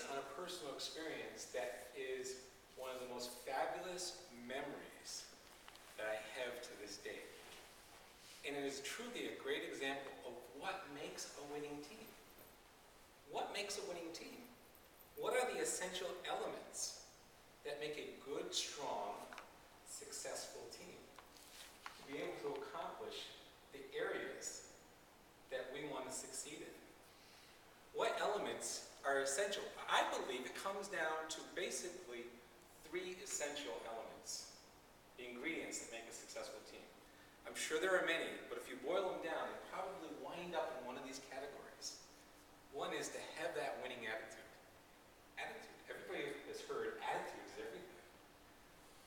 on a personal experience that is one of the most fabulous memories that I have to this day. And it is truly a great example of what makes a winning team. What makes a winning team? What are the essential elements that make a good, strong, successful team? To be able to accomplish the areas that we want to succeed in. What elements are essential? I believe it comes down to basically 3 essential elements, the ingredients that make a successful team. I'm sure there are many, but if you boil them down, they probably wind up in one of these categories. One is to have that winning attitude. Attitude. Everybody has heard attitude is everything.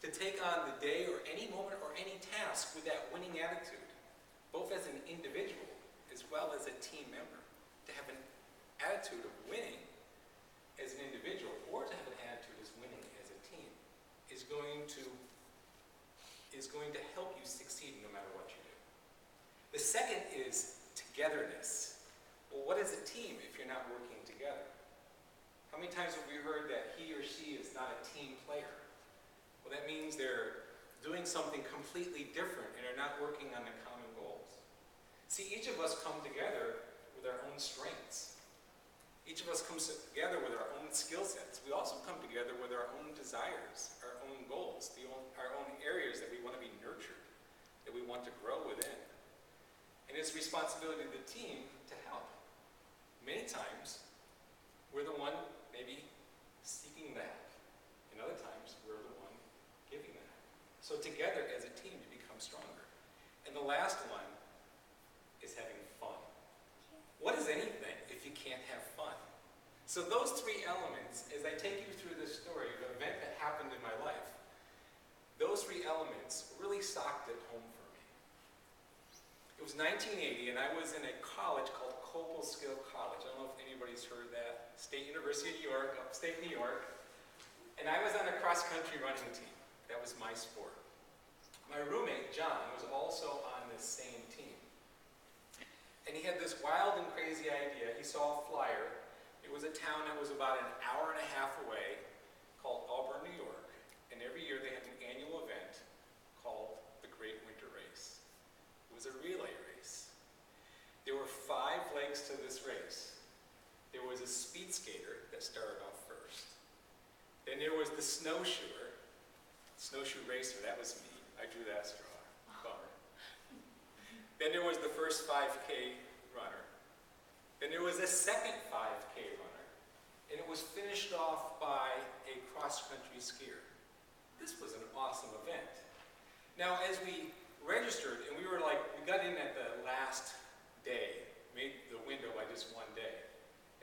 To take on the day or any moment or any task with that winning attitude, both as an individual as well as a team member. To have an attitude of winning as an individual or to have an attitude as winning as a team is going to help you succeed no matter what you do. The second is togetherness. Well, what is a team if you're not working together? How many times have we heard that he or she is not a team player? Well, that means they're doing something completely different and are not working on the common goals. See, each of us come together with our own strengths. Each of us comes together with our own skill sets. We also come together with our own desires, our own goals, our own areas that we want to be nurtured, that we want to grow within. And it's the responsibility of the team to help. Many times, we're the one maybe seeking the help. And other times, we're the one giving the help. So together as a team, you become stronger. And the last one is having fun. What is anything if you can't have fun? So those 3 elements, as I take you through this story, the event that happened in my life, those 3 elements really socked it home for me. It was 1980, and I was in a college called Skill College. I don't know if anybody's heard that. State University of New York, upstate New York. And I was on a cross-country running team. That was my sport. My roommate, John, was also on this same team. And he had this wild and crazy idea. He saw a flyer. It was a town that was about an hour and a half away called Auburn, New York. And every year they had an annual event called the Great Winter Race. It was a relay race. There were 5 legs to this race. There was a speed skater that started off first. Then there was the snowshoer racer, that was me. I drew that straw. Bummer. Then there was the first 5K runner. Then there was a second 5K runner. And it was finished off by a cross-country skier. This was an awesome event. Now, as we registered, and we got in at the last day, made the window by just one day.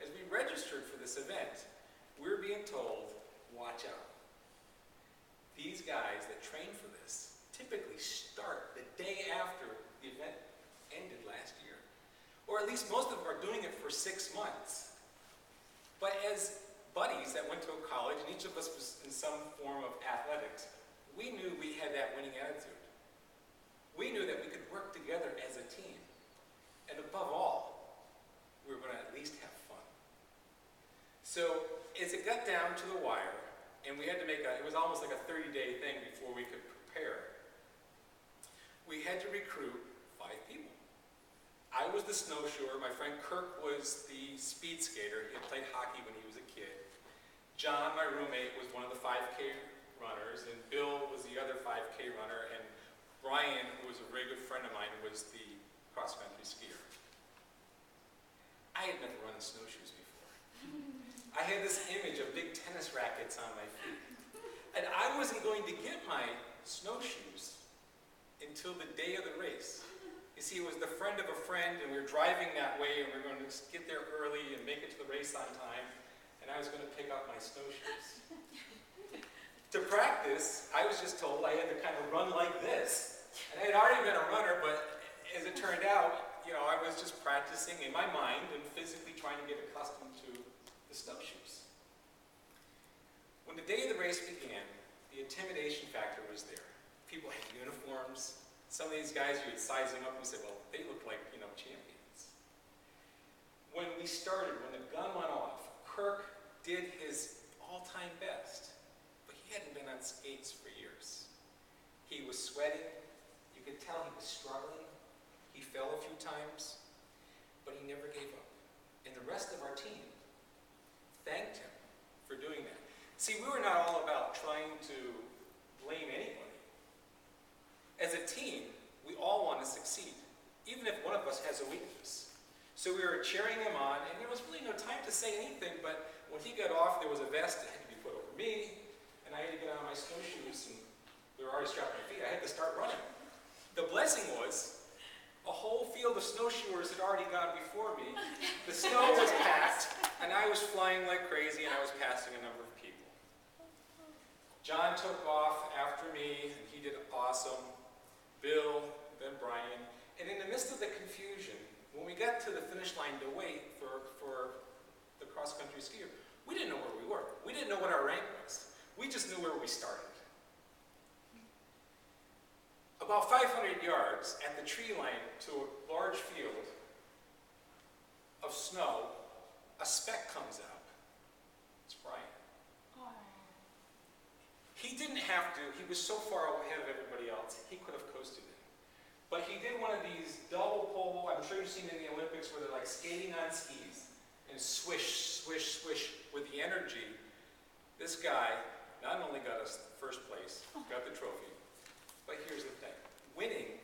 As we registered for this event, we were being told, watch out. These guys that train for this typically start the day after the event ended last year. Or at least most of them are doing it for 6 months. But as buddies that went to a college, and each of us was in some form of athletics, we knew we had that winning attitude. We knew that we could work together as a team. And above all, we were going to at least have fun. So as it got down to the wire, and we had to it was almost like a 30-day thing before we could prepare. We had to recruit 5 people. I was the snowshoer. My friend Kirk was the speed skater. He had played hockey when he was a kid. John, my roommate, was one of the 5K runners, and Bill was the other 5K runner, and Brian, who was a very good friend of mine, was the cross-country skier. I had never run in snowshoes before. I had this image of big tennis rackets on my feet. And I wasn't going to get my snowshoes until the day of the race. You see, it was the friend of a friend, and we were driving that way, and we were going to get there early and make it to the race on time, and I was going to pick up my snowshoes. To practice, I was just told I had to kind of run like this. And I had already been a runner, but as it turned out, I was just practicing in my mind and physically trying to get accustomed to the snowshoes. When the day of the race began, the intimidation factor was there. People had uniforms. Some of these guys, you would size them up and say, well, they look like, champions. When we started, when the gun went off, Kirk did his all-time best, but he hadn't been on skates for years. He was sweating. You could tell he was struggling. He fell a few times, but he never gave up. And the rest of our team thanked him for doing that. See, we were not all about trying to blame anybody. As a team, we all want to succeed, even if one of us has a weakness. So we were cheering him on, and there was really no time to say anything, but when he got off, there was a vest that had to be put over me, and I had to get on my snowshoes, and they were already strapped to my feet. I had to start running. The blessing was, a whole field of snowshoers had already gone before me. The snow was packed, and I was flying like crazy, and I was passing a number of people. John took off after me, and he did awesome. Bill, then Brian. And in the midst of the confusion, when we got to the finish line to wait for the cross-country skier, we didn't know where we were. We didn't know what our rank was. We just knew where we started. About 500 yards at the tree line to a large field of snow, a speck comes out. It's Brian. He didn't have to. He was so far ahead of everybody else, he could have coasted in. But he did one of these double pole, I'm sure you've seen in the Olympics, where they're like skating on skis, and swish, swish, swish with the energy. This guy not only got us first place, got the trophy, but here's the thing. Winning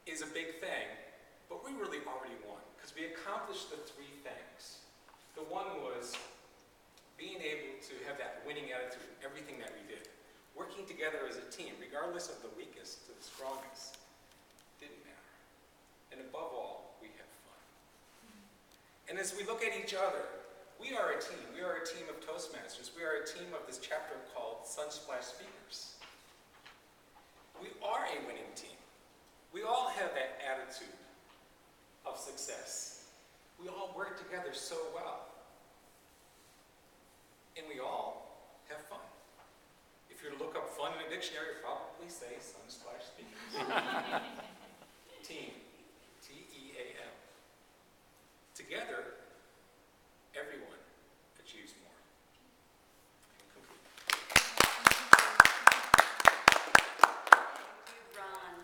is a big thing, but we really already won, because we accomplished the three things. The one was being able to have that winning attitude in everything that we did. Working together as a team, regardless of the weakest to the strongest, didn't matter. And above all, we had fun. And as we look at each other, we are a team. We are a team of Toastmasters. We are a team of this chapter called Sunsplash Speakers. We are a winning team. We all have that attitude of success. We all work together so well. And we all have fun. If you were to look up fun in a dictionary, it'd probably say Sunsplash Speakers.